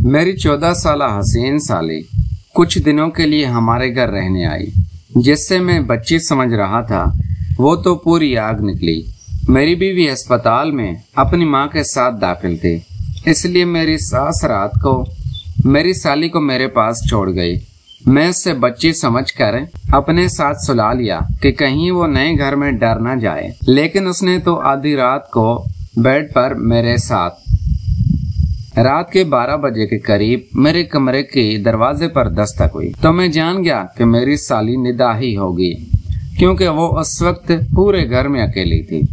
मेरी 14 साल हसीन साली कुछ दिनों के लिए हमारे घर रहने आई। जिससे मैं बच्ची समझ रहा था वो तो पूरी आग निकली। मेरी बीवी अस्पताल में अपनी माँ के साथ दाखिल थी, इसलिए मेरी सास रात को मेरी साली को मेरे पास छोड़ गई। मैं उससे बच्ची समझकर अपने साथ सुला लिया कि कहीं वो नए घर में डर न जाए, लेकिन उसने तो आधी रात को बेड पर मेरे साथ रात के 12 बजे के करीब मेरे कमरे के दरवाजे पर दस्तक हुई तो मैं जान गया कि मेरी साली निदा ही होगी, क्योंकि वो उस वक्त पूरे घर में अकेली थी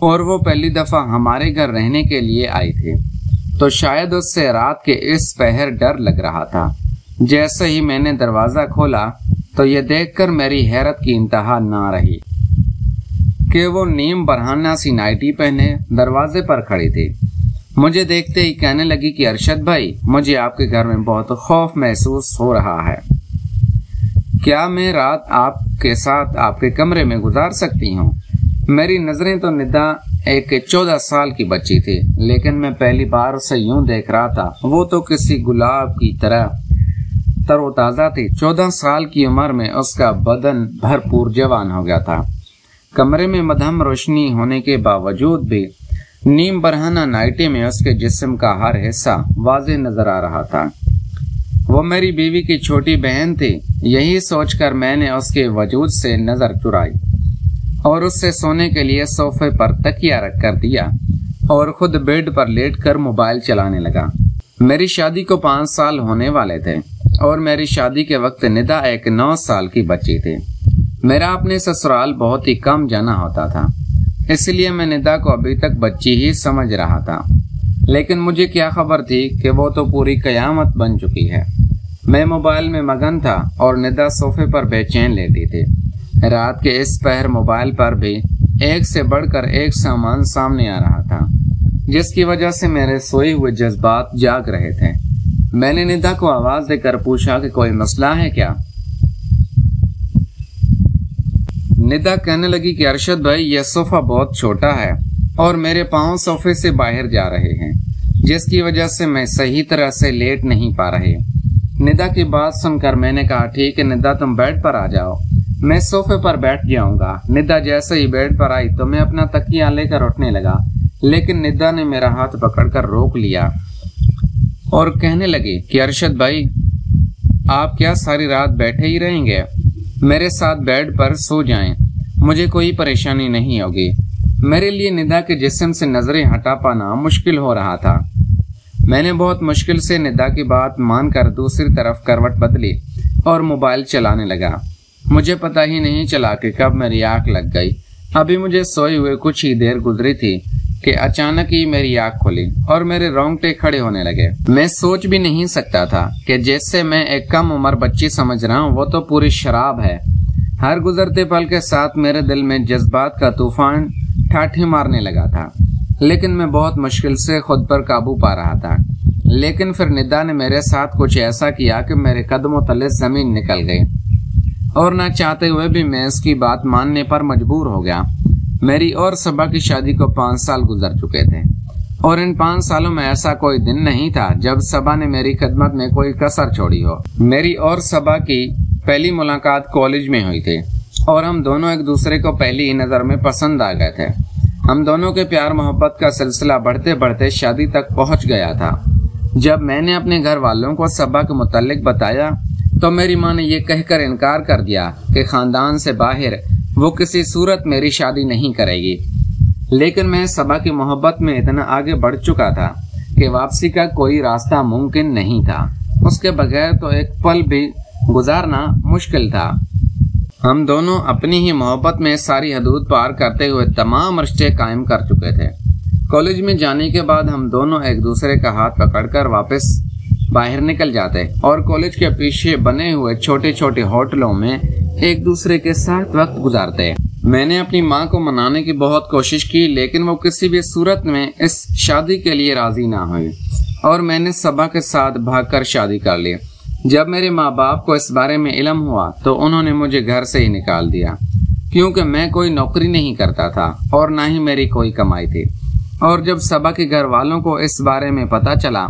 और वो पहली दफा हमारे घर रहने के लिए आई थी, तो शायद उससे रात के इस पहर डर लग रहा था। जैसे ही मैंने दरवाजा खोला तो ये देखकर मेरी हैरत की इंतहा ना रही कि वो नीम बरहाना सी नाइटी पहने दरवाजे पर खड़ी थी। मुझे देखते ही कहने लगी कि अरशद भाई, मुझे आपके घर में बहुत खौफ महसूस हो रहा है। क्या मैं रात आपके साथ आपके कमरे में गुजार सकती हूँ? मेरी नजरें तो निदा एक 14 साल की बच्ची थी, लेकिन मैं पहली बार उसे यूं देख रहा था। वो तो किसी गुलाब की तरह तरोताजा थी। 14 साल की उम्र में उसका बदन भरपूर जवान हो गया था। कमरे में मध्यम रोशनी होने के बावजूद भी नीम बरहाना नाइटी में उसके जिस्म का हर हिस्सा वाज़ेह नजर आ रहा था। वो मेरी बीवी की छोटी बहन थी। यही सोचकर मैंने उसके वजूद से नजर चुराई और उससे सोने के लिए सोफे पर तकिया रख कर दिया और खुद बेड पर लेटकर मोबाइल चलाने लगा। मेरी शादी को 5 साल होने वाले थे और मेरी शादी के वक्त निदा एक 9 साल की बच्ची थी। मेरा अपने ससुराल बहुत ही कम जाना होता था, इसलिए मैं निदा को अभी तक बच्ची ही समझ रहा था। लेकिन मुझे क्या खबर थी कि वो तो पूरी कयामत बन चुकी है। मैं मोबाइल में मगन था और निदा सोफे पर बेचैन लेटी थी। रात के इस पहर मोबाइल पर भी एक से बढ़कर एक सामान सामने आ रहा था, जिसकी वजह से मेरे सोए हुए जज्बात जाग रहे थे। मैंने निदा को आवाज देकर पूछा कि कोई मसला है क्या? निदा कहने लगी कि अरशद भाई, यह सोफा बहुत छोटा है और मेरे पांव सोफे से बाहर जा रहे हैं, जिसकी वजह से मैं सही तरह से लेट नहीं पा रही। निदा की बात सुनकर मैंने कहा, ठीक है निदा, तुम बेड पर आ जाओ, मैं सोफे पर बैठ जाऊंगा। निदा जैसे ही बेड पर आई तो मैं अपना तकिया लेकर उठने लगा, लेकिन निदा ने मेरा हाथ पकड़कर रोक लिया और कहने लगी कि अरशद भाई, आप क्या सारी रात बैठे ही रहेंगे? मेरे साथ बेड पर सो जाएं, मुझे कोई परेशानी नहीं होगी। मेरे लिए निदा के जिस्म से नजरें हटा पाना मुश्किल हो रहा था। मैंने बहुत मुश्किल से निदा की बात मानकर दूसरी तरफ करवट बदली और मोबाइल चलाने लगा। मुझे पता ही नहीं चला कि कब मेरी आंख लग गई। अभी मुझे सोए हुए कुछ ही देर गुजरी थी कि अचानक ही मेरी आंख खुली और मेरे रोंगटे खड़े होने लगे। मैं सोच भी नहीं सकता था कि जैसे मैं एक कम उम्र बच्ची समझ रहा हूँ, वो तो पूरी शराब है। हर गुजरते पल के साथ मेरे दिल में जज्बात का तूफान ठाठी मारने लगा था, लेकिन मैं बहुत मुश्किल से खुद पर काबू पा रहा था। लेकिन फिर निदा ने मेरे साथ कुछ ऐसा किया कि मेरे कदमों तले जमीन निकल गई और न चाहते हुए भी मैं इसकी बात मानने पर मजबूर हो गया। मेरी और सबा की शादी को 5 साल गुजर चुके थे और इन 5 सालों में ऐसा कोई दिन नहीं था जब सबा ने मेरी खिदमत में कोई कसर छोड़ी हो। मेरी और सबा की पहली मुलाकात कॉलेज में हुई थी और हम दोनों एक दूसरे को पहली ही नजर में पसंद आ गए थे। हम दोनों के प्यार मोहब्बत का सिलसिला बढ़ते बढ़ते शादी तक पहुंच गया था। जब मैंने अपने घर वालों को सबा के मुतालिक बताया तो मेरी माँ ने यह कहकर इनकार कर दिया कि खानदान से बाहर वो किसी सूरत मेरी शादी नहीं करेगी। लेकिन मैं सबा की मोहब्बत में इतना आगे बढ़ चुका था कि वापसी का कोई रास्ता मुमकिन नहीं था। उसके बगैर तो एक पल भी गुजारना मुश्किल था। हम दोनों अपनी ही मोहब्बत में सारी हदूद पार करते हुए तमाम रिश्ते कायम कर चुके थे। कॉलेज में जाने के बाद हम दोनों एक दूसरे का हाथ पकड़कर वापस बाहर निकल जाते और कॉलेज के पीछे बने हुए छोटे छोटे होटलों में एक दूसरे के साथ वक्त गुजारते। मैंने अपनी माँ को मनाने की बहुत कोशिश की, लेकिन वो किसी भी सूरत में इस शादी के लिए राजी ना हुई और मैंने सबा के साथ भागकर शादी कर ली। जब मेरे माँ बाप को इस बारे में इल्म हुआ तो उन्होंने मुझे घर से ही निकाल दिया, क्योंकि मैं कोई नौकरी नहीं करता था और ना ही मेरी कोई कमाई थी। और जब सबा के घर वालों को इस बारे में पता चला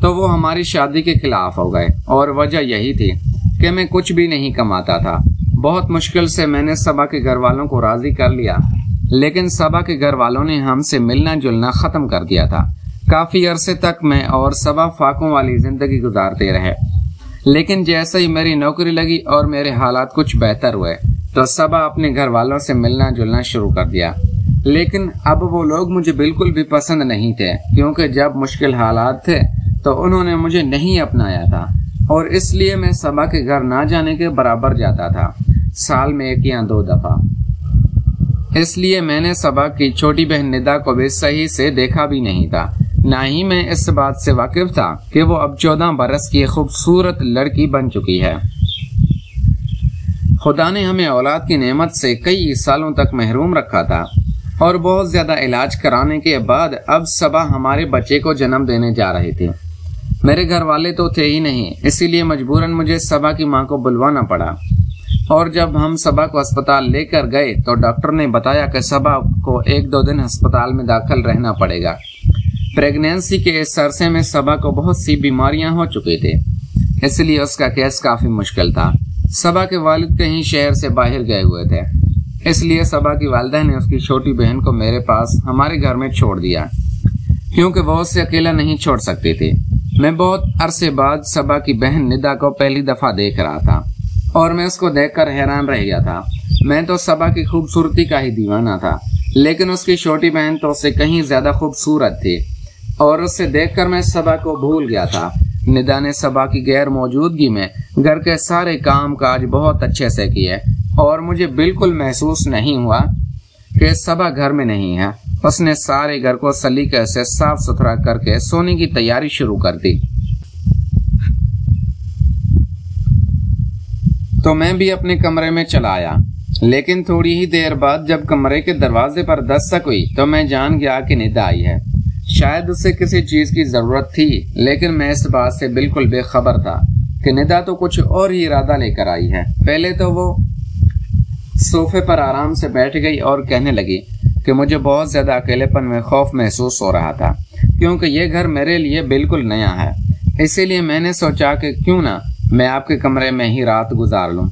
तो वो हमारी शादी के खिलाफ हो गए, और वजह यही थी कि मैं कुछ भी नहीं कमाता था। बहुत मुश्किल से मैंने सबा के घर वालों को राजी कर लिया, लेकिन सबा के घर वालों ने हमसे मिलना जुलना खत्म कर दिया था। काफी अरसे तक मैं और सबा फाकों वाली जिंदगी गुजारते रहे, लेकिन जैसे ही मेरी नौकरी लगी और मेरे हालात कुछ बेहतर हुए तो सबा अपने घर वालों से मिलना जुलना शुरू कर दिया। लेकिन अब वो लोग मुझे बिल्कुल भी पसंद नहीं थे, क्योंकि जब मुश्किल हालात थे तो उन्होंने मुझे नहीं अपनाया था, और इसलिए मैं सबा के घर ना जाने के बराबर जाता था, साल में 1 या 2 दफा। इसलिए मैंने सबा की छोटी बहन निदा को भी सही से देखा भी नहीं था। ना ही मैं इस बात से वाकिफ था कि वो अब 14 बरस की खूबसूरत लड़की बन चुकी है। खुदा ने हमें औलाद की नेमत से कई सालों तक महरूम रखा था, और बहुत ज्यादा इलाज कराने के बाद अब सबा हमारे बच्चे को जन्म देने जा रही थी। मेरे घर वाले तो थे ही नहीं, इसीलिए मजबूरन मुझे सबा की माँ को बुलवाना पड़ा। और जब हम सबा को अस्पताल लेकर गए तो डॉक्टर ने बताया कि सबा को 1-2 दिन अस्पताल में दाखिल रहना पड़ेगा। प्रेगनेंसी के इस अरसे में सबा को बहुत सी बीमारियां हो चुकी थी, इसलिए उसका केस काफी मुश्किल था। सबा के वालिद कहीं शहर से बाहर गए हुए थे, इसलिए सबा की वालिदा ने उसकी छोटी बहन को मेरे पास हमारे घर में छोड़ दिया, क्योंकि वो उसे अकेला नहीं छोड़ सकती थी। मैं बहुत अरसे बाद सबा की बहन निदा को पहली दफा देख रहा था, और मैं उसको देखकर हैरान रह गया था। मैं तो सबा की खूबसूरती का ही दीवाना था, लेकिन उसकी छोटी बहन तो उससे कहीं ज्यादा खूबसूरत थी, और उससे देखकर मैं सबा को भूल गया था। निदा ने सबा की गैर मौजूदगी में घर के सारे काम काज बहुत अच्छे से किए, और मुझे बिल्कुल महसूस नहीं हुआ कि सबा घर में नहीं है। उसने सारे घर को सलीके से साफ सुथरा करके सोने की तैयारी शुरू कर दी। तो मैं भी अपने कमरे में चला आया, लेकिन थोड़ी ही देर बाद जब कमरे के दरवाजे पर दस्तक हुई तो मैं जान गया कि निदा आई है। शायद उसे किसी चीज की जरूरत थी, लेकिन मैं इस बात से बिल्कुल बेखबर था कि निदा तो कुछ और ही इरादा लेकर आई है। पहले तो वो सोफे पर आराम से बैठ गई और कहने लगी कि मुझे बहुत ज्यादा अकेलेपन में खौफ महसूस हो रहा था, क्योंकि ये घर मेरे लिए बिल्कुल नया है। इसीलिए मैंने सोचा कि क्यों ना मैं आपके कमरे में ही रात गुजार लूं।